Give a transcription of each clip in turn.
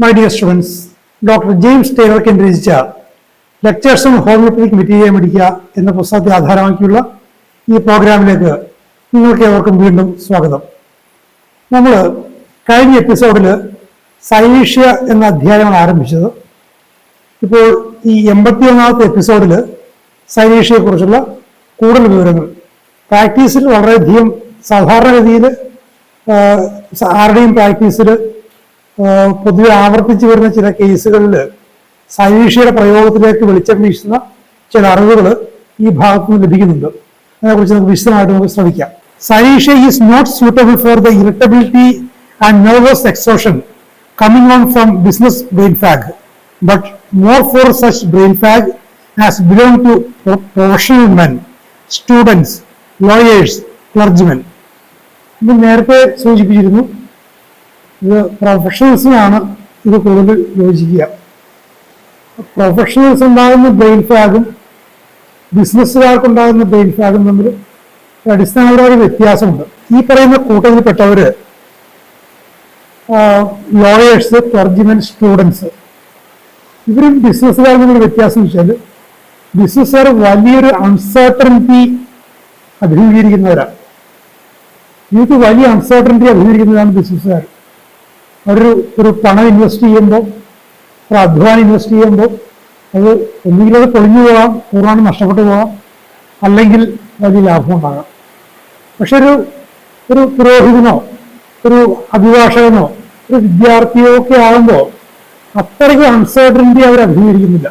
My dear students, Dr. James Taylor രചിച്ച lectures on homoeopathic മെറ്റീരിയ മെഡിക്ക എന്ന പുസ്തകത്തെ ആധാരമാക്കിയുള്ള ഈ പ്രോഗ്രാമിലേക്ക് നിങ്ങൾക്ക് ഏവർക്കും വീണ്ടും സ്വാഗതം. നമ്മൾ കഴിഞ്ഞ എപ്പിസോഡിൽ സൈനീഷ്യ എന്ന അധ്യായമാണ് ആരംഭിച്ചത്. ഇപ്പോൾ ഈ 81ാമത്തെ എപ്പിസോഡിൽ സൈനീഷ്യയെക്കുറിച്ചുള്ള കൂടുതൽ വിവരങ്ങൾ പ്രാക്ടീസിൽ വളരെയധികം സാധാരണഗതിയിൽ ആരുടെയും പ്രാക്ടീസിൽ പൊതുവെ ആവർത്തിച്ചു വരുന്ന ചില കേസുകളിൽ സൈനീഷ്യയുടെ പ്രയോഗത്തിലേക്ക് വെളിച്ചം വീശുന്ന ചില അറിവുകൾ ഈ ഭാഗത്തു നിന്ന് ലഭിക്കുന്നുണ്ട്. അതിനെക്കുറിച്ച് നമുക്ക് വിശദമായിട്ട് നമുക്ക് ശ്രമിക്കാം. Silicea is not suitable for the irritability and nervous exhaustion coming on from business brain fag, but more for such brain fag as belong to professional men, students, lawyers, clergymen. ഇത് നേരത്തെ സൂചിപ്പിച്ചിരുന്നു, ഇത് പ്രൊഫഷണൽസിനാണ് ഇത് കൂടുതൽ യോജിക്കുക. പ്രൊഫഷണൽസ് ഉണ്ടാകുന്ന brain ഫാഗും ബിസിനസ്സുകാർക്കുണ്ടാകുന്ന brain ഫാഗും തമ്മിൽ അടിസ്ഥാനപരമായ വ്യത്യാസമുണ്ട്. ഈ പറയുന്ന കൂട്ടത്തിൽപ്പെട്ടവര് ലോയേഴ്സ്, ക്ലർജിമെൻ, സ്റ്റുഡൻസ്, ഇവരും ബിസിനസ്സുകാർ തമ്മിൽ വ്യത്യാസം വെച്ചാൽ ബിസിനസ്സുകാർ വലിയൊരു അൺസർട്ടനിറ്റി അഭിമുഖീകരിക്കുന്നവരാണ്. ഇവർക്ക് വലിയ അൺസർട്ടനിറ്റി അഭിമുഖീകരിക്കുന്നതാണ് ബിസിനസ്സുകാർ. ഒരു പണം ഇൻവെസ്റ്റ് ചെയ്യുമ്പോൾ, ഒരു അധ്വാനം ഇൻവെസ്റ്റ് ചെയ്യുമ്പോൾ അത് ഒന്നുകിൽ അത് പൊളിഞ്ഞു പോകാം, പൂർണ്ണമായിട്ട് നഷ്ടപ്പെട്ടു പോകാം, അല്ലെങ്കിൽ വലിയ ലാഭം ഉണ്ടാകാം. പക്ഷെ ഒരു പുരോഹിതനോ ഒരു അഭിഭാഷകനോ ഒരു വിദ്യാർത്ഥിയോ ഒക്കെ ആകുമ്പോൾ അത്രയ്ക്ക് അൺസർട്ടനിറ്റി അവർ അഭിമുഖീകരിക്കുന്നില്ല.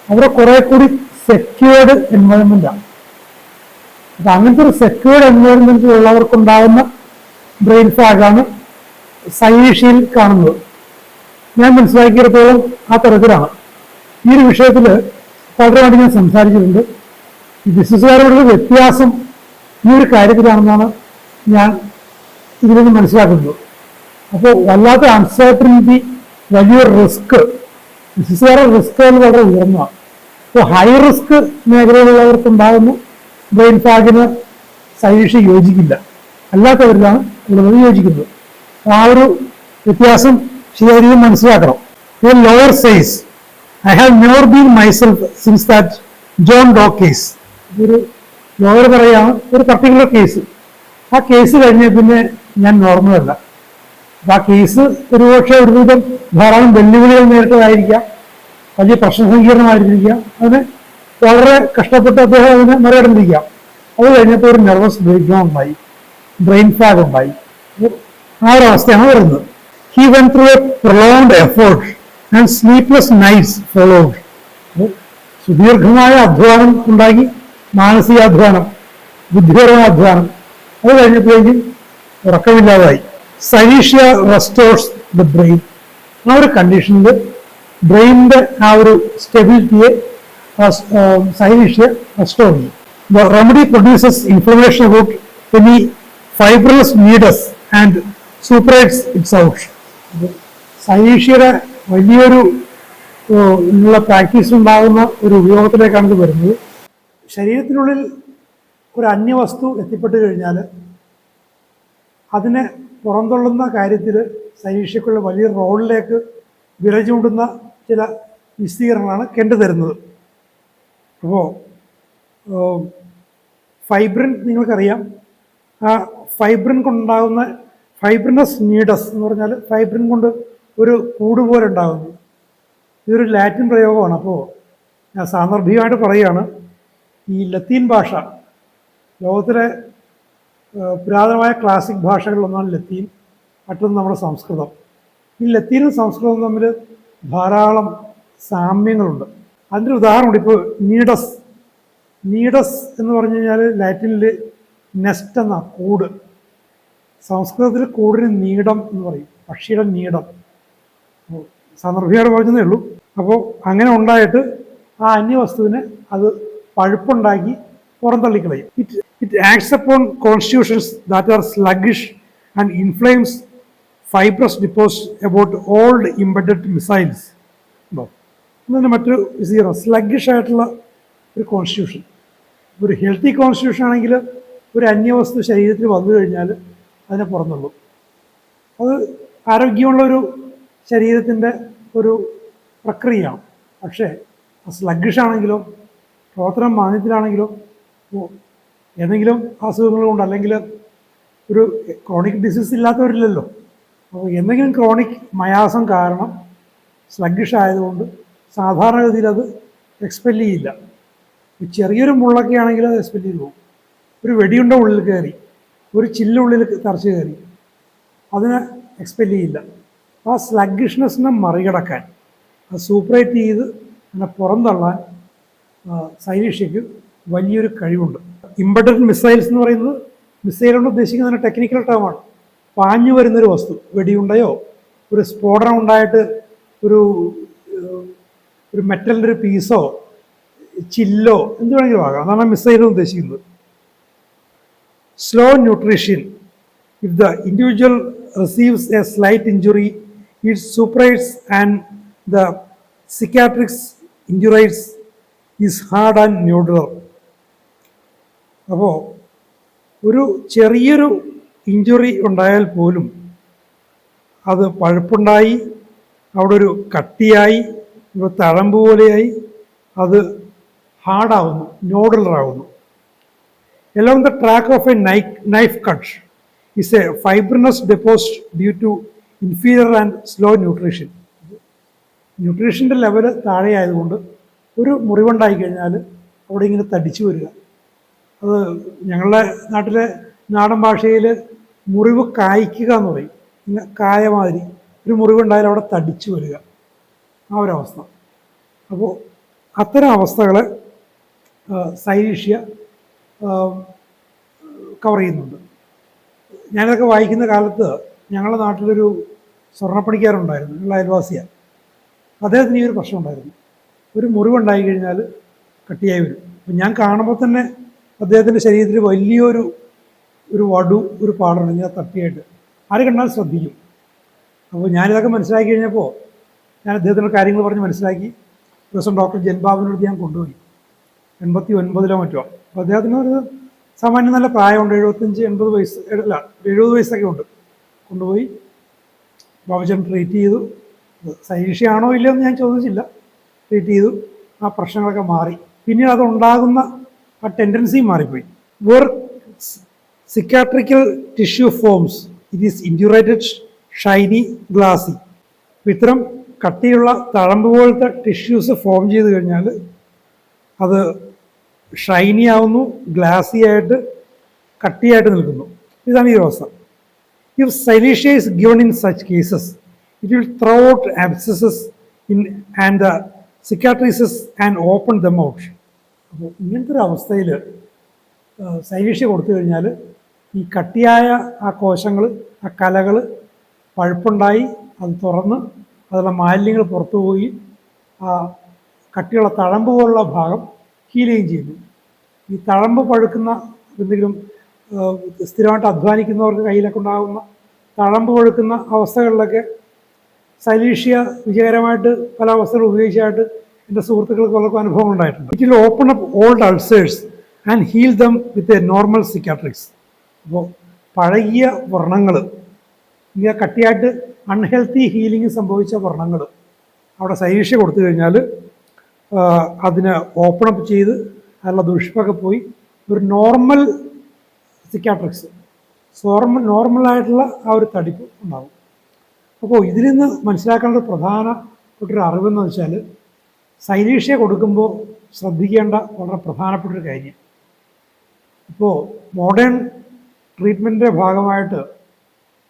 അവരെ കുറെ കൂടി സെക്യൂർഡ് എൻവയോൺമെന്റാണ്. അപ്പൊ അങ്ങനത്തെ ഒരു സെക്യൂർഡ് എൻവയോൺമെന്റിൽ ഉള്ളവർക്കുണ്ടാകുന്ന ബ്രെയിൻ ഫാഗാണ് സൈനീഷ്യയിൽ കാണുന്നത്. ഞാൻ മനസ്സിലാക്കിയിടത്തോളം ആ തരത്തിലാണ്. ഈ ഒരു വിഷയത്തിൽ പലരുമായിട്ട് ഞാൻ സംസാരിച്ചിട്ടുണ്ട്. ഈ ബിസിനസ്സുകാരോടുള്ള വ്യത്യാസം ഈ ഒരു കാര്യത്തിലാണെന്നാണ് ഞാൻ ഇതിൽ നിന്ന് മനസ്സിലാക്കുന്നത്. അപ്പോൾ വല്ലാത്ത അൺസർട്ടനിറ്റി, വലിയൊരു റിസ്ക്, ബിസിനസ്സുകാരുടെ റിസ്ക് വളരെ ഉയർന്നതാണ്. അപ്പോൾ ഹൈ റിസ്ക് മേഖലയിലുള്ളവർക്കുണ്ടാകുന്ന ബ്രെയിൻ ഫാഗിന് സൈനീഷ്യ യോജിക്കില്ല, അല്ലാത്തവരിലാണ് കൂടുതൽ യോജിക്കുന്നത്. ആ ഒരു വ്യത്യാസം ശരിയായിരിക്കും മനസ്സിലാക്കണം. Lawyer says, I have never been myself since that John Doe case. ഒരു ലോയർ പറയുകയാണ് ഒരു പർട്ടിക്കുലർ കേസ്, ആ കേസ് കഴിഞ്ഞ പിന്നെ ഞാൻ നോർമലല്ല. അപ്പൊ ആ കേസ് ഒരുപക്ഷെ ഒരുവിധം ധാരാളം വെല്ലുവിളികൾ നേരിട്ടതായിരിക്കാം, വലിയ പ്രശ്നസങ്കീർണമായിരിക്കാം. അതിന് വളരെ കഷ്ടപ്പെട്ട് അദ്ദേഹം അതിനെ മറികടന്നിരിക്കാം. അത് കഴിഞ്ഞപ്പോൾ ഒരു നെർവസ് ബ്രേക്ക് ഡൗൺ ഉണ്ടായി, ബ്രെയിൻ ഫാഗ് ഉണ്ടായി. ആ ഒരു അവസ്ഥയാണ് വരുന്നത്. He went through a prolonged effort and sleepless nights followed. സുദീർഘമായ അധ്വാനം ഉണ്ടാക്കി, മാനസികാധ്വാനം, ബുദ്ധിപരമായ അധ്വാനം. അത് കഴിഞ്ഞപ്പോഴേക്കും ഉറക്കമില്ലാതായി. സൈനീഷ്യ റെസ്റ്റോർസ് ദ ബ്രെയിൻ. ആ ഒരു കണ്ടീഷനിൽ ബ്രെയിനിന്റെ ആ ഒരു സ്റ്റെബിലിറ്റിയെ സൈനീഷ്യ റെസ്റ്റോർ ചെയ്യും. The remedy produces information about any fibrous needs and suppurates its out. സൈനീഷ്യയുടെ വലിയൊരു പ്രാക്ടീസ് ഉണ്ടാകുന്ന ഒരു ഉപയോഗത്തിലേക്കാണ് ഇത് വരുന്നത്. ശരീരത്തിനുള്ളിൽ ഒരു അന്യവസ്തു എത്തിപ്പെട്ട് കഴിഞ്ഞാൽ അതിനെ പുറന്തള്ളുന്ന കാര്യത്തിൽ സൈനീഷ്യക്കുള്ള വലിയ റോളിലേക്ക് വിരൽ ചൂണ്ടുന്ന ചില വിശദീകരണങ്ങളാണ് കണ്ടുതരുന്നത്. അപ്പോൾ ഫൈബ്രിൻ നിങ്ങൾക്കറിയാം. ആ ഫൈബ്രിൻ കൊണ്ടുണ്ടാകുന്ന ഫൈബ്രിനസ് നീഡസ് എന്ന് പറഞ്ഞാൽ ഫൈബ്രിൻ കൊണ്ട് ഒരു കൂട് പോലെ ഉണ്ടാകുന്നു. ഇതൊരു ലാറ്റിൻ പ്രയോഗമാണ്. അപ്പോൾ ഞാൻ സാന്ദർഭികമായിട്ട് പറയുകയാണ്, ഈ ലത്തീൻ ഭാഷ ലോകത്തിലെ പുരാതനമായ ക്ലാസിക് ഭാഷകളിലൊന്നാണ് ലത്തീൻ, മറ്റൊന്ന് നമ്മുടെ സംസ്കൃതം. ഈ ലത്തീനും സംസ്കൃതവും തമ്മിൽ ധാരാളം സാമ്യങ്ങളുണ്ട്. അതിൻ്റെ ഉദാഹരണമുണ്ട്. ഇപ്പോൾ നീഡസ്, നീഡസ് എന്ന് പറഞ്ഞു കഴിഞ്ഞാൽ ലാറ്റിനിൽ നെസ്റ്റ് എന്ന കൂട്, സംസ്കൃതത്തിൽ കൂടിന് നീടം എന്ന് പറയും, പക്ഷിയുടെ നീടം. സന്ദർഭികമായിട്ട് പറഞ്ഞതേ ഉള്ളൂ. അപ്പോൾ അങ്ങനെ ഉണ്ടായിട്ട് ആ അന്യവസ്തുവിനെ അത് പഴുപ്പുണ്ടാക്കി പുറന്തള്ളിക്കളയും. It acts upon constitutions that are sluggish and inflames fibrous deposits about old embedded missiles. അങ്ങനെ മറ്റൊരു വിശദീകരണം, സ്ലഗ്ഗിഷ് ആയിട്ടുള്ള ഒരു കോൺസ്റ്റിറ്റ്യൂഷൻ. ഒരു ഹെൽത്തി കോൺസ്റ്റിറ്റ്യൂഷൻ ആണെങ്കിൽ ഒരു അന്യവസ്തു ശരീരത്തിൽ വന്നു കഴിഞ്ഞാൽ അതിനെ പുറന്നുള്ളൂ. അത് ആരോഗ്യമുള്ളൊരു ശരീരത്തിൻ്റെ ഒരു പ്രക്രിയയാണ്. പക്ഷേ സ്ലഗ്ഗിഷ് ആണെങ്കിലോ പ്രവർത്തനം മാന്ദ്യത്തിലാണെങ്കിലോ ഏതെങ്കിലും അസുഖങ്ങൾ കൊണ്ട് അല്ലെങ്കിൽ ഒരു ക്രോണിക് ഡിസീസ് ഇല്ലാത്തവരില്ലല്ലോ. അപ്പോൾ എന്തെങ്കിലും ക്രോണിക് മയാസം കാരണം സ്ലഗ്ഗിഷ് ആയതുകൊണ്ട് സാധാരണഗതിയിൽ അത് എക്സ്പെൽ ചെയ്യില്ല. ചെറിയൊരു മുള്ളൊക്കെ ആണെങ്കിൽ അത് എക്സ്പെൽ ചെയ്ത് പോകും. ഒരു വെടിയുണ്ട ഉള്ളിൽ കയറി, ഒരു ചില്ലുള്ളിൽ തറച്ച് കയറി, അതിനെ എക്സ്പെൽ ചെയ്യില്ല. ആ സ്ലഗ്ഗിഷ്നെസ്സിനെ മറികടക്കാൻ, അത് സൂപ്പറേറ്റ് ചെയ്ത് അതിനെ പുറന്തള്ളാൻ സൈനീഷ്യക്ക് വലിയൊരു കഴിവുണ്ട്. ഇമ്പഡഡ് മിസൈൽസ് എന്ന് പറയുന്നത് മിസൈൽ കൊണ്ട് ഉദ്ദേശിക്കുന്ന ടെക്നിക്കൽ ടേമാണ്. പാഞ്ഞു വരുന്നൊരു വസ്തു, വെടിയുണ്ടയോ ഒരു സ്ഫോടനം ഉണ്ടായിട്ട് ഒരു ഒരു മെറ്റലിൻ്റെ ഒരു പീസോ ചില്ലോ എന്ത് വേണമെങ്കിലും ആകാം. അതാണ് മിസൈൽ ഉദ്ദേശിക്കുന്നത്. Slow nutrition. If the individual receives a slight injury, it suppurates and the cicatrix injuries is hard and nodular. അപ്പോൾ ഒരു ചെറിയൊരു ഇഞ്ചുറി ഉണ്ടായാൽ പോലും അത് പഴുപ്പുണ്ടായി, അവിടെ ഒരു കട്ടിയായി, ഒരു തഴമ്പ് പോലെയായി, അത് ഹാർഡാവുന്നു, നോഡുലറാവുന്നു. Along the track of a knife cut is a fibrinous deposit due to inferior and slow nutrition. ന്യൂട്രീഷൻ്റെ ലെവല് താഴെ ആയതുകൊണ്ട് ഒരു മുറിവുണ്ടായി കഴിഞ്ഞാൽ അവിടെ ഇങ്ങനെ തടിച്ചു വരിക. അത് ഞങ്ങളുടെ നാട്ടിലെ നാടൻ ഭാഷയിൽ മുറിവ് കായ്ക്കുക എന്ന് പറയും. ഇങ്ങനെ കായ മാതിരി ഒരു മുറിവുണ്ടായാൽ അവിടെ തടിച്ചു വരിക, ആ ഒരവസ്ഥ. അപ്പോൾ അത്തരം അവസ്ഥകളെ സൈനീഷ്യ കവർ ചെയ്യുന്നുണ്ട്. ഞാനിതൊക്കെ വായിക്കുന്ന കാലത്ത് ഞങ്ങളുടെ നാട്ടിലൊരു സ്വർണ്ണപ്പണിക്കാരുണ്ടായിരുന്നു, ഞങ്ങളുടെ അയൽവാസിയാണ്. അദ്ദേഹത്തിന് ഈ ഒരു പ്രശ്നം ഉണ്ടായിരുന്നു. ഒരു മുറിവുണ്ടായി കഴിഞ്ഞാൽ കട്ടിയായി വരും. അപ്പം ഞാൻ കാണുമ്പോൾ തന്നെ അദ്ദേഹത്തിൻ്റെ ശരീരത്തിൽ വലിയൊരു വടു, ഒരു പാടുണ്ട് ഇങ്ങനെ തട്ടിയായിട്ട്. ആര് കണ്ടാൽ ശ്രദ്ധിക്കും. അപ്പോൾ ഞാനിതൊക്കെ മനസ്സിലാക്കി കഴിഞ്ഞപ്പോൾ ഞാൻ അദ്ദേഹത്തിൻ്റെ കാര്യങ്ങൾ പറഞ്ഞ് മനസ്സിലാക്കി. ദിവസം ഡോക്ടർ ജൻബാബിനോട് ഞാൻ കൊണ്ടുപോയി. 89 മറ്റോ. അപ്പോൾ അദ്ദേഹത്തിന് ഒരു സാമാന്യം നല്ല പ്രായമുണ്ട്, 75-80 വയസ്സ്, അല്ല 70 വയസ്സൊക്കെ ഉണ്ട്. കൊണ്ടുപോയി ബാബുജൻ ട്രീറ്റ് ചെയ്തു. സൈനീഷ്യയാണോ ഇല്ലയോ എന്ന് ഞാൻ ചോദിച്ചില്ല. ട്രീറ്റ് ചെയ്തു. ആ പ്രശ്നങ്ങളൊക്കെ മാറി. പിന്നീട് അതുണ്ടാകുന്ന ആ ടെൻഡൻസി മാറിപ്പോയി. Where cicatricial tissue forms it is indurated, shiny, glassy. ഇത്തരം കട്ടിയുള്ള തഴമ്പ് പോലത്തെ ടിഷ്യൂസ് ഫോം ചെയ്ത് കഴിഞ്ഞാൽ അത് ഷൈനി ആവുന്നു, ഗ്ലാസി ആയിട്ട് കട്ടിയായിട്ട് നിൽക്കുന്നു. ഇതാണ് ഈ അവസ്ഥ. If silicea is given in such cases it will throw out abscesses in and the cicatrices and open them out. അപ്പോൾ ഇങ്ങനത്തെ ഒരു അവസ്ഥയിൽ സൈനീഷ്യ കൊടുത്തു കഴിഞ്ഞാൽ ഈ കട്ടിയായ ആ കോശങ്ങൾ, ആ കലകൾ പഴുപ്പുണ്ടായി അത് തുറന്ന് അതിലുള്ള മാലിന്യങ്ങൾ പുറത്തു പോയി ആ കട്ടിയുള്ള തഴമ്പ് പോലുള്ള ഭാഗം ഹീലിംഗ് ചെയ്യുന്നു. ഈ തഴമ്പ് പഴുക്കുന്ന എന്തെങ്കിലും സ്ഥിരമായിട്ട് അധ്വാനിക്കുന്നവർക്ക് കയ്യിലൊക്കെ ഉണ്ടാകുന്ന തഴമ്പ് പഴുക്കുന്ന അവസ്ഥകളിലൊക്കെ സൈനീഷ്യ വിജയകരമായിട്ട് പല അവസ്ഥകൾ ഉപയോഗിച്ചായിട്ട് എൻ്റെ സുഹൃത്തുക്കൾക്ക് പലർക്കും അനുഭവം ഉണ്ടായിട്ടുണ്ട്. It will open up old ulcers and heal them with a normal cicatrix. അപ്പോൾ പഴകിയ വ്രണങ്ങൾ, ഇങ്ങനെ കട്ടിയായിട്ട് അൺഹെൽത്തി ഹീലിംഗ് സംഭവിച്ച വ്രണങ്ങൾ അവിടെ സൈനീഷ്യ കൊടുത്തു കഴിഞ്ഞാൽ അതിനെ ഓപ്പൺ അപ്പ് ചെയ്ത് അതിനുള്ള ദുഷ്പൊക്കെ പോയി ഒരു നോർമൽ സിക്കാട്രിക്സ്, നോർമലായിട്ടുള്ള ആ ഒരു തടിപ്പ് ഉണ്ടാകും. അപ്പോൾ ഇതിൽ നിന്ന് മനസ്സിലാക്കേണ്ട പ്രധാനപ്പെട്ടൊരു അറിവെന്ന് വെച്ചാൽ സൈനീഷ്യ കൊടുക്കുമ്പോൾ ശ്രദ്ധിക്കേണ്ട വളരെ പ്രധാനപ്പെട്ടൊരു കാര്യം, ഇപ്പോൾ മോഡേൺ ട്രീറ്റ്മെൻറ്റിൻ്റെ ഭാഗമായിട്ട്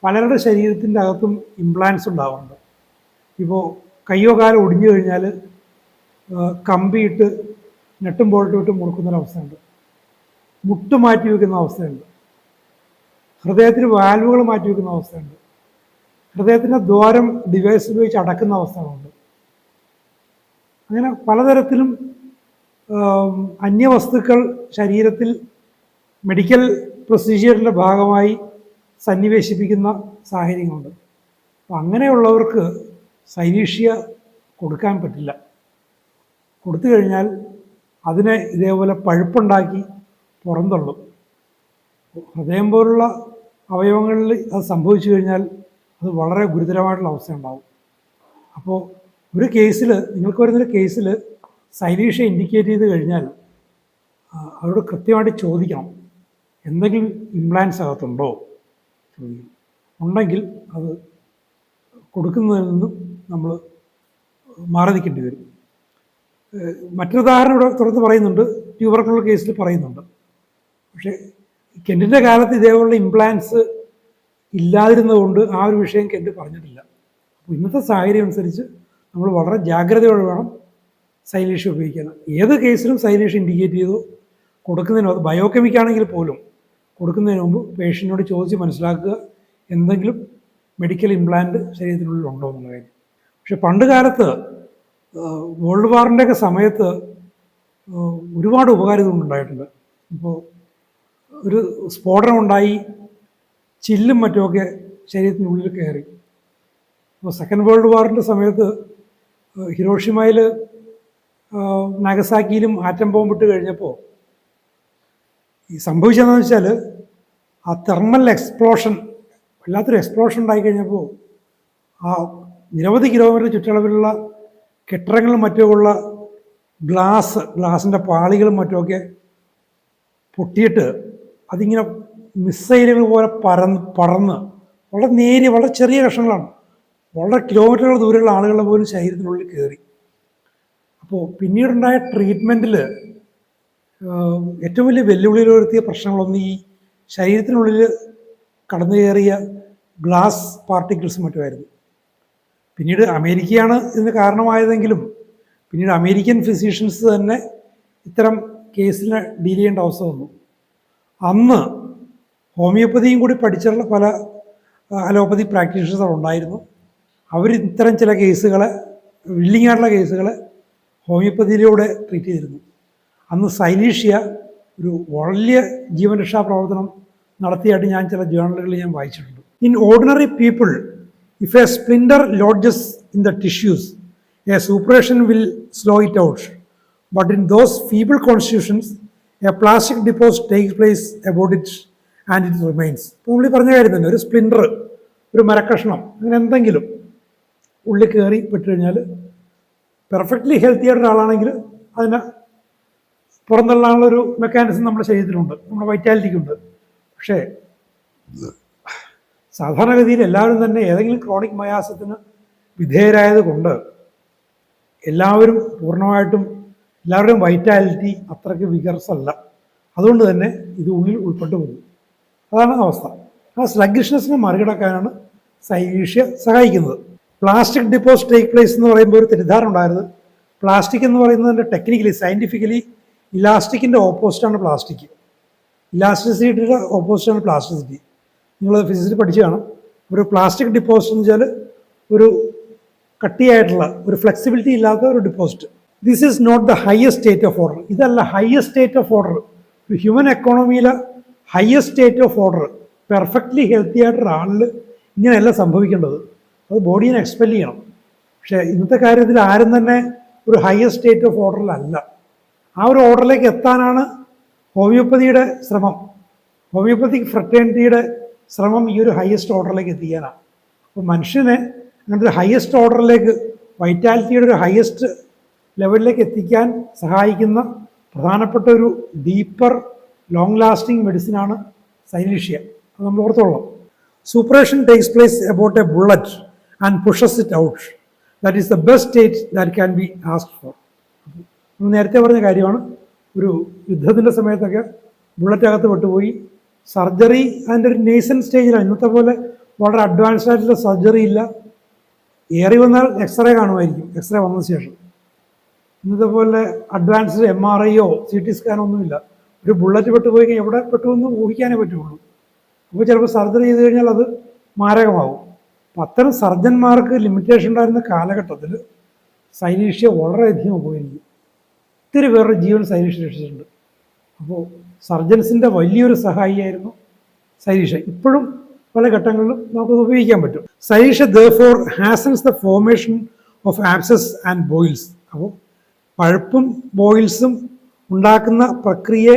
പലരുടെ ശരീരത്തിൻ്റെ അകത്തും ഇംപ്ലാൻസ് ഉണ്ടാവാറുണ്ട്. ഇപ്പോൾ കയ്യോ കാലോ ഒടിഞ്ഞു കഴിഞ്ഞാൽ കമ്പിയിട്ട് നെട്ടും ബോൾട്ടും ഇട്ട് മുറുക്കുന്നൊരവസ്ഥയുണ്ട്. മുട്ട് മാറ്റി വയ്ക്കുന്ന അവസ്ഥയുണ്ട്. ഹൃദയത്തിന് വാൽവുകൾ മാറ്റി വയ്ക്കുന്ന അവസ്ഥയുണ്ട്. ഹൃദയത്തിൻ്റെ ദ്വാരം ഡിവൈസ് ഉപയോഗിച്ച് അടക്കുന്ന അവസ്ഥകളുണ്ട്. അങ്ങനെ പലതരത്തിലും അന്യവസ്തുക്കൾ ശരീരത്തിൽ മെഡിക്കൽ പ്രൊസീജിയറിൻ്റെ ഭാഗമായി സന്നിവേശിപ്പിക്കുന്ന സാഹചര്യങ്ങളുണ്ട്. അപ്പം അങ്ങനെയുള്ളവർക്ക് സൈനീഷ്യ കൊടുക്കാൻ പറ്റില്ല. കൊടുത്തു കഴിഞ്ഞാൽ അതിനെ ഇതേപോലെ പഴുപ്പുണ്ടാക്കി പുറന്തള്ളും. ഹൃദയം പോലുള്ള അവയവങ്ങളിൽ അത് സംഭവിച്ചു കഴിഞ്ഞാൽ അത് വളരെ ഗുരുതരമായിട്ടുള്ള അവസ്ഥ ഉണ്ടാവും. അപ്പോൾ ഒരു കേസിൽ, നിങ്ങൾക്ക് വരുന്നൊരു കേസിൽ സൈലീഷ്യ ഇൻഡിക്കേറ്റ് ചെയ്ത് കഴിഞ്ഞാൽ അവരോട് കൃത്യമായിട്ട് ചോദിക്കണം, എന്തെങ്കിലും ഇംപ്ലാൻസ് അകത്തുണ്ടോ ചോദിക്കും. ഉണ്ടെങ്കിൽ അത് കൊടുക്കുന്നതിൽ നിന്നും നമ്മൾ മാറി നിൽക്കേണ്ടി വരും. മറ്റൊരു ഉദാഹരണം ഇവിടെ തുറന്ന് പറയുന്നുണ്ട്, ട്യൂബർക്കുലർ കേസിൽ പറയുന്നുണ്ട്. പക്ഷേ കെൻറ്റിൻ്റെ കാലത്ത് ഇതേപോലുള്ള ഇംപ്ലാൻസ് ഇല്ലാതിരുന്നതുകൊണ്ട് ആ ഒരു വിഷയം കെൻറ്റ് പറഞ്ഞിട്ടില്ല. അപ്പോൾ ഇന്നത്തെ സാഹചര്യം അനുസരിച്ച് നമ്മൾ വളരെ ജാഗ്രതയോടെ വേണം സൈലീഷ്യ ഉപയോഗിക്കാൻ. ഏത് കേസിലും സൈലീഷ്യ ഇൻഡിക്കേറ്റ് ചെയ്തോ കൊടുക്കുന്നതിനോ, അത് ബയോകെമിക്കാണെങ്കിൽ പോലും കൊടുക്കുന്നതിന് മുമ്പ് പേഷ്യൻറ്റിനോട് ചോദിച്ച് മനസ്സിലാക്കുക എന്തെങ്കിലും മെഡിക്കൽ ഇംപ്ലാന്റ് ശരീരത്തിനുള്ളിൽ ഉണ്ടോ എന്നുള്ള കാര്യം. പക്ഷെ പണ്ട് കാലത്ത് വേൾഡ് വാറിൻ്റെയൊക്കെ സമയത്ത് ഒരുപാട് ഉപകാരം ഇതുകൊണ്ടുണ്ടായിട്ടുണ്ട്. ഇപ്പോൾ ഒരു സ്ഫോടനം ഉണ്ടായി, ചില്ലും മറ്റുമൊക്കെ ശരീരത്തിനുള്ളിൽ കയറി. അപ്പോൾ സെക്കൻഡ് വേൾഡ് വാറിൻ്റെ സമയത്ത് ഹിരോഷിമയിൽ നാഗസാക്കിയിലും ആറ്റം ബോംബിട്ട് കഴിഞ്ഞപ്പോൾ ഈ സംഭവിച്ചതെന്ന് വെച്ചാൽ ആ തെർമൽ എക്സ്പ്ലോഷൻ, വല്ലാത്തൊരു എക്സ്പ്ലോഷൻ ഉണ്ടായിക്കഴിഞ്ഞപ്പോൾ ആ നിരവധി കിലോമീറ്റർ ചുറ്റളവിലുള്ള കെട്ടിടങ്ങളും മറ്റുമുള്ള ഗ്ലാസിൻ്റെ പാളികളും മറ്റുമൊക്കെ പൊട്ടിയിട്ട് അതിങ്ങനെ മിസൈലുകൾ പോലെ പടർന്ന് വളരെ നേരിയ, വളരെ ചെറിയ കഷ്ണങ്ങളാണ്, വളരെ കിലോമീറ്ററുകൾ ദൂരെയുള്ള ആളുകളുടെ പോലും ശരീരത്തിനുള്ളിൽ കയറി. അപ്പോൾ പിന്നീടുണ്ടായ ട്രീറ്റ്മെൻറ്റിൽ ഏറ്റവും വലിയ വെല്ലുവിളിയിൽ വരുത്തിയ പ്രശ്നങ്ങളൊന്നും ഈ ശരീരത്തിനുള്ളിൽ കടന്നു കയറിയ ഗ്ലാസ് പാർട്ടിക്കിൾസ് മറ്റുമായിരുന്നു. പിന്നീട് അമേരിക്കയാണ് ഇതിന് കാരണമായതെങ്കിലും പിന്നീട് അമേരിക്കൻ ഫിസിഷ്യൻസ് തന്നെ ഇത്തരം കേസിനെ ഡീൽ ചെയ്യേണ്ട അവസ്ഥ വന്നു. അന്ന് ഹോമിയോപ്പതിയും കൂടി പഠിച്ചുള്ള പല അലോപ്പതി പ്രാക്ടീഷണേഴ്സ് ഉണ്ടായിരുന്നു. അവർ ഇത്തരം ചില കേസുകളെ, വില്ലിംഗ് ആയിട്ടുള്ള കേസുകളെ ഹോമിയോപ്പതിയിലൂടെ ട്രീറ്റ് ചെയ്തിരുന്നു. അന്ന് സൈലീഷ്യ ഒരു വലിയ ജീവൻരക്ഷാ പ്രവർത്തനം നടത്തിയായിട്ട് ഞാൻ ചില ജേർണലുകളിൽ ഞാൻ വായിച്ചിട്ടുണ്ട്. In ordinary people, if a splinter lodges in the tissues, a suppuration will slow it out. But in those feeble constitutions a plastic deposit takes place about it and it remains. ഇപ്പോൾ നമ്മൾ പറഞ്ഞ കാര്യം തന്നെ, ഒരു splinter, ഒരു മരക്കഷ്ണം, അങ്ങനെ എന്തെങ്കിലും ഉള്ളിൽ കയറി പെട്ട് കഴിഞ്ഞാൽ പെർഫെക്റ്റ്ലി ഹെൽത്തി ആയിട്ട് ഒരാളാണെങ്കിൽ അതിനെ പുറന്തള്ളാനുള്ളൊരു മെക്കാനിസം നമ്മുടെ ശരീരത്തിലുണ്ട്, നമ്മുടെ വൈറ്റാലിറ്റിക്കുണ്ട്. പക്ഷേ സാധാരണഗതിയിൽ എല്ലാവരും തന്നെ ഏതെങ്കിലും ക്രോണിക് മയാസത്തിന് വിധേയരായത് കൊണ്ട് എല്ലാവരും പൂർണ്ണമായിട്ടും എല്ലാവരുടെയും വൈറ്റാലിറ്റി അത്രയ്ക്ക് വികർസല്ല. അതുകൊണ്ട് തന്നെ ഇത് ഉള്ളിൽ ഉൾപ്പെട്ടു പോകും. അതാണ് അവസ്ഥ. ആ സ്ലഗ്ഗിഷ്നെസ്സിനെ മറികടക്കാനാണ് സൈലീഷ്യ സഹായിക്കുന്നത്. പ്ലാസ്റ്റിക് ഡിപ്പോസിറ്റ് ടേക്ക് പ്ലേസ് എന്ന് പറയുമ്പോൾ ഒരു തെറ്റിദ്ധാരണ ഉണ്ടായിരുന്നു. പ്ലാസ്റ്റിക് എന്ന് പറയുന്നതിൻ്റെ ടെക്നിക്കലി, സയൻറ്റിഫിക്കലി ഇലാസ്റ്റിക്കിൻ്റെ ഓപ്പോസിറ്റാണ് പ്ലാസ്റ്റിക്. ഇലാസ്റ്റിസിറ്റിയുടെ ഓപ്പോസിറ്റാണ് പ്ലാസ്റ്റിസിറ്റി. നിങ്ങൾ ഫിസിക്സിൽ പഠിച്ചു കാണും. ഒരു പ്ലാസ്റ്റിക് ഡിപ്പോസിറ്റ് എന്ന് വെച്ചാൽ ഒരു കട്ടിയായിട്ടുള്ള, ഒരു ഫ്ലെക്സിബിലിറ്റി ഇല്ലാത്ത ഒരു deposit. This is not the highest state of order. ഇതല്ല ഹയസ്റ്റ് സ്റ്റേറ്റ് ഓഫ് ഓർഡർ. ഒരു ഹ്യൂമൻ എക്കോണമിയിലെ highest state of order, perfectly healthy ആയിട്ടൊരാളിൽ ഇങ്ങനെയല്ല സംഭവിക്കേണ്ടത്. അത് ബോഡീനെ എക്സ്പെൽ ചെയ്യണം. പക്ഷേ ഇന്നത്തെ കാര്യത്തിൽ ആരും തന്നെ ഒരു ഹയസ്റ്റ് സ്റ്റേറ്റ് ഓഫ് ഓർഡറിലല്ല. ആ ഒരു ഓർഡറിലേക്ക് എത്താനാണ് ഹോമിയോപ്പതിയുടെ ശ്രമം. ഹോമിയോപ്പതിക് ഫ്രറ്റേണിറ്റിയുടെ ശ്രമം ഈ ഒരു ഹയസ്റ്റ് ഓർഡറിലേക്ക് എത്തിക്കാനാണ്. അപ്പോൾ മനുഷ്യനെ അങ്ങനത്തെ ഒരു ഹയസ്റ്റ് ഓർഡറിലേക്ക്, വൈറ്റാലിറ്റിയുടെ ഒരു ഹയസ്റ്റ് ലെവലിലേക്ക് എത്തിക്കാൻ സഹായിക്കുന്ന പ്രധാനപ്പെട്ട ഒരു ഡീപ്പർ ലോങ് ലാസ്റ്റിംഗ് മെഡിസിനാണ് സൈലീഷ്യ. അത് നമ്മൾ ഓർത്തോളാം. Suppuration takes place about a bullet and pushes it out. That is the best state that can be asked for. നമ്മൾ നേരത്തെ പറഞ്ഞ കാര്യമാണ്. ഒരു യുദ്ധത്തിൻ്റെ സമയത്തൊക്കെ ബുള്ളറ്റ് അകത്ത് വിട്ടുപോയി, സർജറി അതിൻ്റെ ഒരു നേസൻ സ്റ്റേജിലാണ്. ഇന്നത്തെ പോലെ വളരെ അഡ്വാൻസ്ഡ് ആയിട്ടുള്ള സർജറി ഇല്ല. ഏറി വന്നാൽ എക്സ്റേ കാണുമായിരിക്കും, എക്സ്റേ വന്നതിന് ശേഷം. ഇന്നത്തെ പോലെ അഡ്വാൻസ്ഡ് MRI CT സ്കാനോ ഒന്നുമില്ല. ഒരു ബുള്ളറ്റ് പെട്ടുപോയി കഴിഞ്ഞാൽ എവിടെ പെട്ടുവെന്ന് ഊഹിക്കാനേ പറ്റുള്ളൂ. അപ്പോൾ ചിലപ്പോൾ സർജറി ചെയ്ത് കഴിഞ്ഞാൽ അത് മാരകമാകും. അപ്പം അത്തരം സർജന്മാർക്ക് ലിമിറ്റേഷൻ ഉണ്ടായിരുന്ന കാലഘട്ടത്തിൽ സൈലീഷ്യ വളരെയധികം ഉപകരിക്കും. ഒത്തിരി പേരുടെ ജീവൻ സൈലീഷ്യ രക്ഷിച്ചിട്ടുണ്ട്. അപ്പോൾ സർജൻസിൻ്റെ വലിയൊരു സഹായിയായിരുന്നു സൈലീഷ്യ. ഇപ്പോഴും പല ഘട്ടങ്ങളിലും നമുക്കത് ഉപയോഗിക്കാൻ പറ്റും. സൈലീഷ്യ therefore hastens the formation of abscess and boils. അപ്പോൾ പഴുപ്പും ബോയിൽസും ഉണ്ടാക്കുന്ന പ്രക്രിയയെ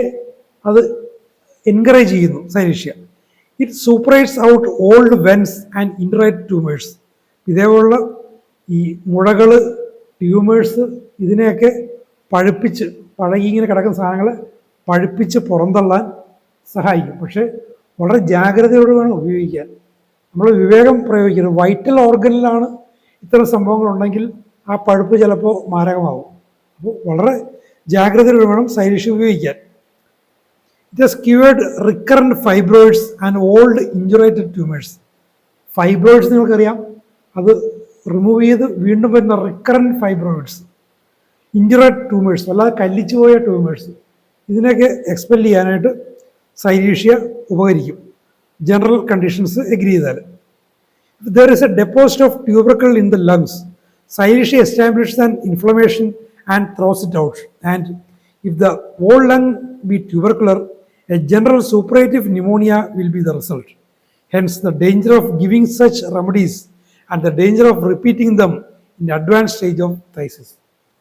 അത് എൻകറേജ് ചെയ്യുന്നു silicea. It suppurates out old wens and indurate tumours. ഇതേപോലുള്ള ഈ മുഴകൾ, ട്യൂമേഴ്സ് ഇതിനെയൊക്കെ പഴുപ്പിച്ച് പഴകി ഇങ്ങനെ കിടക്കുന്ന സാധനങ്ങളെ പഴുപ്പിച്ച് പുറന്തള്ളാൻ സഹായിക്കും. പക്ഷേ വളരെ ജാഗ്രതയോടെ വേണം ഉപയോഗിക്കാൻ. നമ്മൾ വിവേകം പ്രയോഗിക്കരുത്. വൈറ്റൽ ഓർഗനിലാണ് ഇത്തരം സംഭവങ്ങളുണ്ടെങ്കിൽ ആ പഴുപ്പ് ചിലപ്പോൾ മാരകമാകും. അപ്പോൾ വളരെ ജാഗ്രതയോടെ വേണം സൈലീഷ്യ ഉപയോഗിക്കാൻ. It has cured recurrent fibroids and old indurated tumours. Fibroids നിങ്ങൾക്കറിയാം, അത് റിമൂവ് ചെയ്ത് വീണ്ടും വരുന്ന റിക്കറൻറ്റ് ഫൈബ്രോയിഡ്സ്, ഇഞ്ചുറേറ്റ് ട്യൂമേഴ്സ്, അല്ലാതെ കല്ലിച്ചു പോയ ട്യൂമേഴ്സ്, ഇതിനൊക്കെ എക്സ്പെൽ ചെയ്യാനായിട്ട് സൈലീഷ്യ ഉപകരിക്കും. ജനറൽ കണ്ടീഷൻസ് എഗ്രി ചെയ്താൽ. If there is a deposit of tubercle in the lungs, Cilicia establishes an inflammation and throws it out. And if the whole lung be tubercular, a general suppurative pneumonia will be the result. Hence, the danger of giving such remedies and the danger of repeating them in advanced stage of crisis.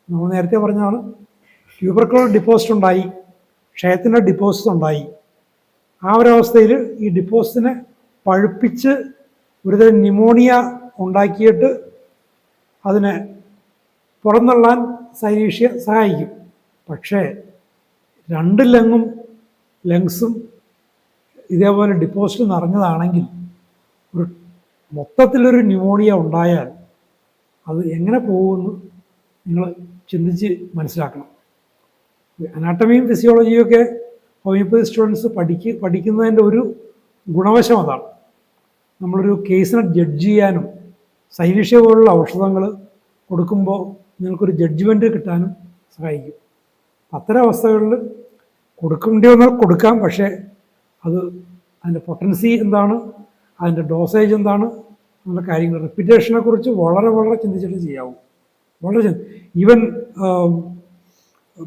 നമ്മൾ നേരത്തെ പറഞ്ഞാണ്, tubercular deposit ഉണ്ടായി, ക്ഷയത്തിൻ്റെ deposit ഉണ്ടായി. ആ ഒരവസ്ഥയിൽ ഈ ഡിപ്പോസിറ്റിനെ പഴുപ്പിച്ച് ഒരുതരം pneumonia ഉണ്ടാക്കിയിട്ട് അതിനെ പുറന്തള്ളാൻ സൈലീഷ്യ സഹായിക്കും. പക്ഷേ രണ്ട് ലങ്സും ഇതേപോലെ ഡിപ്പോസിറ്റ് നിറഞ്ഞതാണെങ്കിൽ ഒരു മൊത്തത്തിലൊരു ന്യൂമോണിയ ഉണ്ടായാൽ അത് എങ്ങനെ പോകുമെന്ന് നിങ്ങൾ ചിന്തിച്ച് മനസ്സിലാക്കണം. അനാട്ടമിയും ഫിസിയോളജിയും ഒക്കെ ഹോമിയോപ്പതി സ്റ്റുഡൻസ് പഠിക്കുന്നതിൻ്റെ ഒരു ഗുണവശം അതാണ്. നമ്മളൊരു കേസിനെ ജഡ്ജ് ചെയ്യാനും സൈലീഷ്യ പോലുള്ള ഔഷധങ്ങൾ കൊടുക്കുമ്പോൾ നിങ്ങൾക്കൊരു ജഡ്ജ്മെൻറ്റ് കിട്ടാനും സഹായിക്കും. അത്തരം അവസ്ഥകളിൽ കൊടുക്കേണ്ടി വന്നാൽ കൊടുക്കാം. പക്ഷേ അത് അതിൻ്റെ പൊട്ടൻസി എന്താണ്, അതിൻ്റെ ഡോസേജ് എന്താണ്, എന്നുള്ള കാര്യങ്ങൾ റിപ്പീറ്റേഷനെ കുറിച്ച് വളരെ വളരെ ചിന്തിച്ചിട്ട് ചെയ്യാവൂ. വളരെ ഈവൻ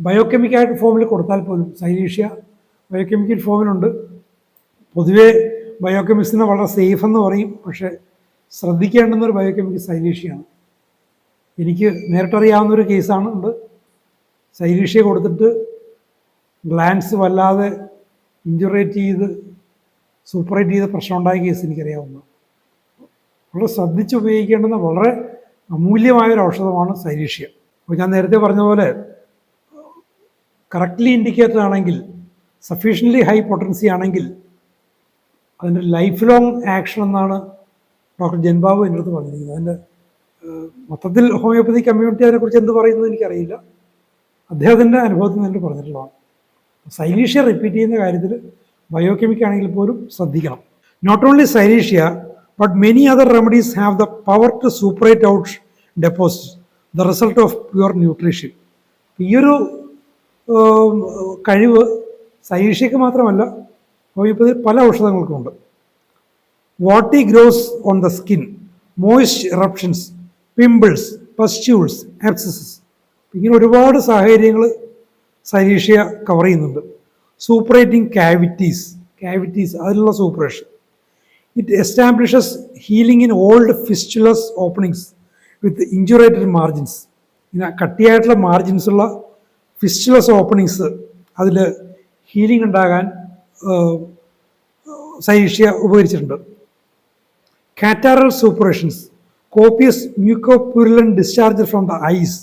ബയോകെമിക്കായിട്ട് ഫോമിൽ കൊടുത്താൽ പോലും സൈലീഷ്യ ബയോകെമിക്കൽ ഫോമിലുണ്ട്. പൊതുവേ ബയോകെമിക്സിനെ വളരെ സേഫ് എന്ന് പറയും. പക്ഷേ ശ്രദ്ധിക്കേണ്ടുന്നൊരു ബയോകെമിക്കൽ സൈലീഷ്യയാണ്. എനിക്ക് നേരിട്ടറിയാവുന്നൊരു കേസാണ് ഉണ്ട്. സൈലീഷ്യ കൊടുത്തിട്ട് ഗ്ലാൻസ് വല്ലാതെ ഇഞ്ചുറേറ്റ് ചെയ്ത് സൂപ്പറേറ്റ് ചെയ്ത് പ്രശ്നം ഉണ്ടായ കേസ് എനിക്കറിയാവുന്ന. വളരെ ശ്രദ്ധിച്ച് ഉപയോഗിക്കേണ്ടുന്ന വളരെ അമൂല്യമായൊരു ഔഷധമാണ് സൈലീഷ്യ. അപ്പോൾ ഞാൻ നേരത്തെ പറഞ്ഞ പോലെ കറക്റ്റ്ലി ഇൻഡിക്കേറ്റഡ് ആണെങ്കിൽ, സഫീഷ്യൻ്റ്ലി ഹൈ പൊട്ടൻസി ആണെങ്കിൽ അതിൻ്റെ ലൈഫ് ലോങ് ആക്ഷൻ എന്നാണ് ഡോക്ടർ ജൻബാബു എൻ്റെ അടുത്ത് പറഞ്ഞിരിക്കുന്നത്. അതിൻ്റെ മൊത്തത്തിൽ ഹോമിയോപ്പതി കമ്മ്യൂണിറ്റി അതിനെക്കുറിച്ച് എന്ത് പറയുന്നത് എനിക്കറിയില്ല. അദ്ദേഹത്തിൻ്റെ അനുഭവത്തിൽ നിന്ന് എന്നോട് പറഞ്ഞിട്ടുള്ളതാണ്. സൈലീഷ്യ റിപ്പീറ്റ് ചെയ്യുന്ന കാര്യത്തിൽ ബയോകെമിക് ആണെങ്കിൽ പോലും ശ്രദ്ധിക്കണം. Not only silicea but many other remedies have the power to suppurate out deposit the result of pure nutrition. ഈയൊരു കഴിവ് സൈലീഷ്യക്ക് മാത്രമല്ല, ഹോമിയോപ്പതി പല ഔഷധങ്ങൾക്കുമുണ്ട്. Warty growths on the skin, moist eruptions, pimples, pustules, abscesses, ഇങ്ങനെ ഒരുപാട് സാഹചര്യങ്ങൾ സൈലീഷ്യ കവർ ചെയ്യുന്നുണ്ട്. സൂപ്പറേറ്റിംഗ് ക്യാവിറ്റീസ് അതിലുള്ള suppuration. It establishes healing in old fistulous openings with indurated margins. ഇങ്ങനെ കട്ടിയായിട്ടുള്ള മാർജിൻസ് ഉള്ള ഫിസ്റ്റുലസ് ഓപ്പണിങ്സ് അതിൽ ഹീലിംഗ് ഉണ്ടാകാൻ സൈലീഷ്യ ഉപകരിച്ചിട്ടുണ്ട്. Catarrhal suppurations, copious mucopurulent discharge from the eyes,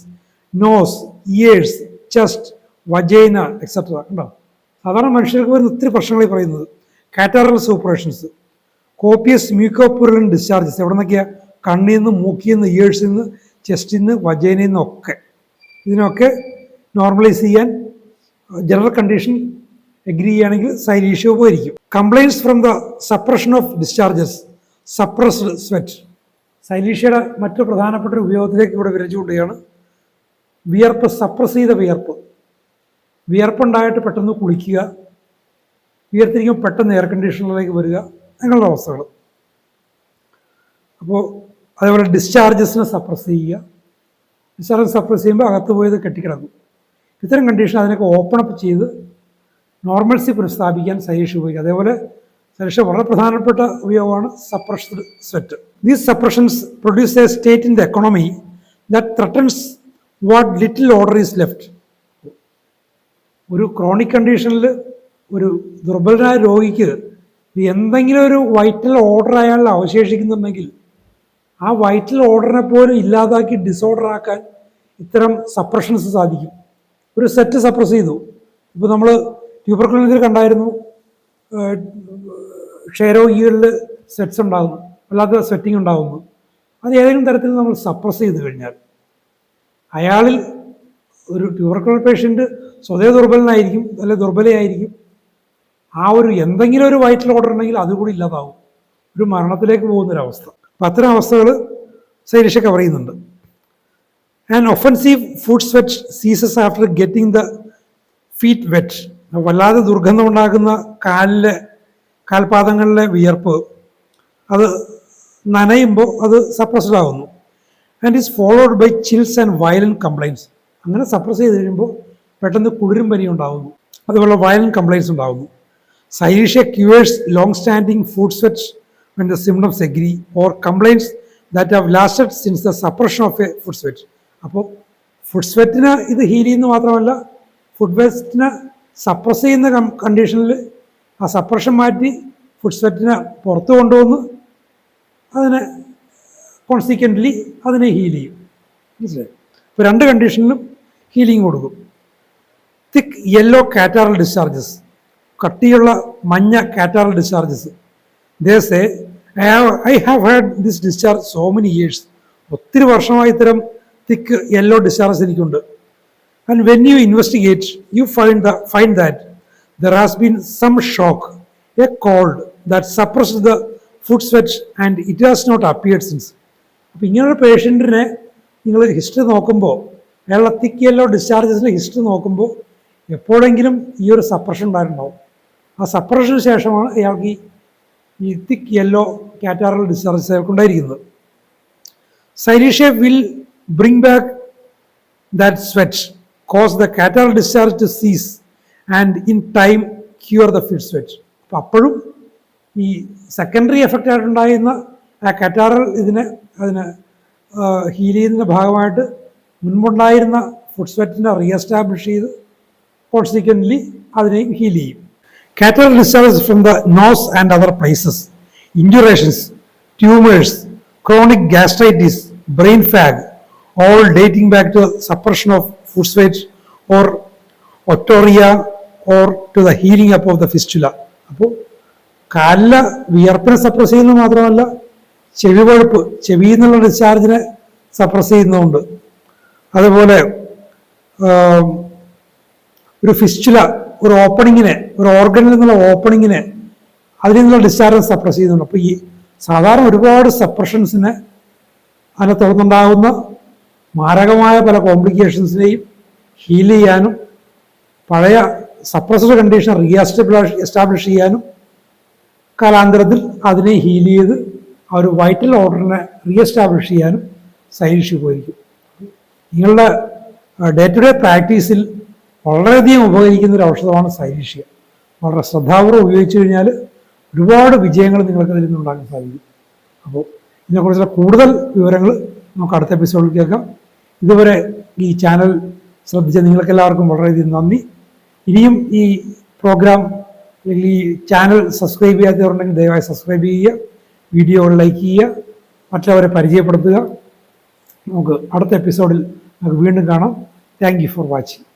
nose, ears, chest, vagina etcetera. ഉണ്ടോ, സാധാരണ മനുഷ്യർക്ക് വരുന്ന ഒത്തിരി പ്രശ്നങ്ങൾ പറയുന്നത് കാറ്റാറൽ സൂപ്പറേഷൻസ്. കോപ്പിയസ് മ്യൂക്കോപുരുലൻ ഡിസ്ചാർജസ് എവിടെ നിന്നൊക്കെയാണ്? കണ്ണിൽ നിന്ന്, മൂക്കിൽ നിന്ന്, ഇയേഴ്സിൽ നിന്ന്, ചെസ്റ്റിൽ നിന്ന്, വജൈനയിൽ നിന്നൊക്കെ. ഇതിനൊക്കെ നോർമലൈസ് ചെയ്യാൻ ജനറൽ കണ്ടീഷൻ എഗ്രി ചെയ്യുകയാണെങ്കിൽ സൈലീഷ്യ ഉപകരിക്കും. Complaints from the suppression of discharges, suppressed sweat. സൈലീഷ്യയുടെ മറ്റു പ്രധാനപ്പെട്ട ഒരു ഉപയോഗത്തിലേക്ക് ഇവിടെ വിരച്ചുകൊണ്ടുകയാണ്. വിയർപ്പ്, സപ്രസ് ചെയ്ത വിയർപ്പുണ്ടായിട്ട് പെട്ടെന്ന് കുളിക്കുക, വിയർത്തിരിക്കുമ്പോൾ പെട്ടെന്ന് എയർ കണ്ടീഷണറിലേക്ക് വരിക, അങ്ങനെയുള്ള അവസ്ഥകൾ. അപ്പോൾ അതേപോലെ ഡിസ്ചാർജസിനെ സപ്രസ് ചെയ്യുക. ഡിസ്ചാർജ് സപ്രസ് ചെയ്യുമ്പോൾ അകത്ത് പോയത് കെട്ടിക്കിടക്കും. ഇത്തരം കണ്ടീഷൻ അതിനൊക്കെ ഓപ്പൺ അപ്പ് ചെയ്ത് നോർമൽസി പുനഃസ്ഥാപിക്കാൻ സൈലീഷ്യ ഉപയോഗിക്കുക. അതേപോലെ സൈലീഷ്യ വളരെ പ്രധാനപ്പെട്ട ഉപയോഗമാണ് suppressed sweat. These suppressions produce a state in the economy that threatens what little order is left. ഒരു ക്രോണിക് കണ്ടീഷനിൽ ഒരു ദുർബലനായ രോഗിക്ക് എന്തെങ്കിലും ഒരു വൈറ്റൽ ഓർഡർ അയാൾ അവശേഷിക്കുന്നുണ്ടെങ്കിൽ ആ വൈറ്റൽ ഓർഡറിനെ പോലും ഇല്ലാതാക്കി ഡിസോർഡർ ആക്കാൻ ഇത്തരം സപ്രഷൻസ് സാധിക്കും. ഒരു സെറ്റ് സപ്രസ് ചെയ്തു. ഇപ്പോൾ നമ്മൾ ട്യൂബർക്കുലോസിൽ കണ്ടായിരുന്നു, ക്ഷയരോഗികളിൽ സെറ്റ്സ് ഉണ്ടാകുന്നു, അല്ലാത്ത സെറ്റിംഗ് ഉണ്ടാകുന്നു. അത് ഏതെങ്കിലും തരത്തിൽ നമ്മൾ സപ്രസ് ചെയ്ത് കഴിഞ്ഞാൽ അയാളിൽ ഒരു ട്യൂബർക്കുലോസ് പേഷ്യൻ്റ് സ്വതേ ദുർബലനായിരിക്കും, അല്ലെ ദുർബലയായിരിക്കും. ആ ഒരു എന്തെങ്കിലും ഒരു വൈറ്റൽ ഓർഡർ ഉണ്ടെങ്കിൽ അതുകൂടി ഇല്ലാതാവും, ഒരു മരണത്തിലേക്ക് പോകുന്നൊരവസ്ഥ. അപ്പം അത്തരം അവസ്ഥകൾ സൈരിഷ കവർ ചെയ്യുന്നുണ്ട്. And offensive foot sweat ceases after getting the feet wet. വല്ലാതെ ദുർഗന്ധം ഉണ്ടാക്കുന്ന കാൽപാദങ്ങളിലെ വിയർപ്പ് അത് നനയുമ്പോൾ അത് സപ്രസ്ഡ് ആകുന്നു. And is followed by chills and violent complaints. അങ്ങനെ സപ്രസ് ചെയ്ത് കഴിയുമ്പോൾ പെട്ടെന്ന് കുളിരും പനി ഉണ്ടാകുന്നു, അതുപോലെ വയലൻറ്റ് കംപ്ലൈൻറ്റ്സ് ഉണ്ടാകുന്നു. Silicea cures long standing foot sweat when the symptoms agree or complaints that have lasted since the suppression of a food sweat. അപ്പോൾ ഫുഡ് സ്വെറ്റിന് ഇത് ഹീൽ ചെയ്യുന്ന മാത്രമല്ല, ഫുഡ് വേസ്റ്റിനെ സപ്രസ് ചെയ്യുന്ന കണ്ടീഷനിൽ ആ സപ്രഷൻ മാറ്റി ഫുഡ് സ്വെറ്റിനെ പുറത്ത് കൊണ്ടുവന്ന് അതിനെ കോൺസിക്വൻ്റ്ലി അതിനെ ഹീൽ ചെയ്യും. മനസ്സിലായി? ഇപ്പോൾ രണ്ട് കണ്ടീഷനിലും ഹീലിംഗ് കൊടുക്കും. തിക്ക് യെല്ലോ കാറ്റാറൽ ഡിസ്ചാർജസ്, കട്ടിയുള്ള മഞ്ഞ കാറ്റാറൽ discharges. They say, I have had this discharge so many years. ഒത്തിരി വർഷമായി ഇത്തരം തിക്ക് യെല്ലോ ഡിസ്ചാർജ് എനിക്കുണ്ട്. And when you investigate you find that there has been some shock, a cold that suppressed the foot sweat and it has not appeared since. അപ്പോൾ ഇങ്ങനൊരു പേഷ്യൻറ്റിനെ നിങ്ങൾ history നോക്കുമ്പോൾ, അയാളുടെ തിക്ക് yellow ഡിസ്ചാർജസിൻ്റെ history നോക്കുമ്പോൾ എപ്പോഴെങ്കിലും ഈ ഒരു സപ്രഷൻ ഉണ്ടായിട്ടുണ്ടാവും. ആ സപ്രഷന് ശേഷമാണ് അയാൾക്ക് ഈ തിക്ക് യെല്ലോ കാറ്റാറൽ ഡിസ്ചാർജസ് അയാൾക്കുണ്ടായിരിക്കുന്നത്. Silicea will bring back that sweat, cause the catarrhal discharge to cease and in time cure the foot sweat. അപ്പം അപ്പോഴും ഈ സെക്കൻഡറി എഫക്റ്റ് ആയിട്ടുണ്ടായിരുന്ന ആ കാറ്റാറൽ അതിനെ ഹീൽ ചെയ്യുന്നതിൻ്റെ ഭാഗമായിട്ട് മുൻപുണ്ടായിരുന്ന ഫുഡ് സ്വെറ്റിനെ റീഎസ്റ്റാബ്ലിഷ് ചെയ്ത് കോൺസിക്വൻ്റ്ലി അതിനെയും ഹീൽ ചെയ്യും. Catarrhal discharges from the nose and other places, indurations, tumors, chronic gastritis, brain fag, all dating back to suppression of food sweat or otorrhea or to the healing up of the fistula. അപ്പോൾ കാലിലെ വിയർപ്പിനെ suppress ചെയ്യുന്നത് മാത്രമല്ല, ചെവി പഴുപ്പ്, ചെവിയിൽ നിന്നുള്ള ഡിസ്ചാർജിനെ suppress ചെയ്യുന്നുണ്ട്. അതുപോലെ ഒരു ഫിസ്റ്റുല, ഒരു ഓപ്പണിങ്ങിനെ, ഒരു ഓർഗനിൽ നിന്നുള്ള ഓപ്പണിങ്ങിനെ അതിൽ നിന്നുള്ള ഡിസ്ചാർജ് സപ്രസ് ചെയ്യുന്നുണ്ട്. അപ്പോൾ ഈ സാധാരണ ഒരുപാട് സപ്രഷൻസിനെ അതിനെ തുടർന്നുണ്ടാകുന്ന മാരകമായ പല കോംപ്ലിക്കേഷൻസിനെയും ഹീൽ ചെയ്യാനും പഴയ സപ്രസ്ഡ് കണ്ടീഷൻ എസ്റ്റാബ്ലിഷ് ചെയ്യാനും കാലാന്തരത്തിൽ അതിനെ ഹീൽ ചെയ്ത് ആ ഒരു വൈറ്റൽ ഓർഡറിനെ റീഎസ്റ്റാബ്ലിഷ് ചെയ്യാനും സൈരിഷ് ഉപകരിക്കും. നിങ്ങളുടെ ഡേ ടു ഡേ പ്രാക്ടീസിൽ വളരെയധികം ഉപകരിക്കുന്ന ഒരു ഔഷധമാണ് സൈരീഷ്യ. വളരെ ശ്രദ്ധാപൂർവ്വം ഉപയോഗിച്ചു കഴിഞ്ഞാൽ ഒരുപാട് വിജയങ്ങൾ നിങ്ങൾക്ക് അതിൽ നിന്നുണ്ടാക്കാൻ സാധിക്കും. അപ്പോൾ ഇതിനെക്കുറിച്ചുള്ള കൂടുതൽ വിവരങ്ങൾ നമുക്ക് അടുത്ത എപ്പിസോഡിൽ കേൾക്കാം. ഇതുവരെ ഈ ചാനൽ ശ്രദ്ധിച്ച നിങ്ങൾക്കെല്ലാവർക്കും വളരെയധികം നന്ദി. ഇനിയും ഈ പ്രോഗ്രാം അല്ലെങ്കിൽ ഈ ചാനൽ സബ്സ്ക്രൈബ് ചെയ്യാത്തവരുണ്ടെങ്കിൽ ദയവായി സബ്സ്ക്രൈബ് ചെയ്യുക, വീഡിയോകൾ ലൈക്ക് ചെയ്യുക, മറ്റുള്ളവരെ പരിചയപ്പെടുത്തുക. നമുക്ക് അടുത്ത എപ്പിസോഡിൽ നമുക്ക് വീണ്ടും കാണാം. Thank you for watching.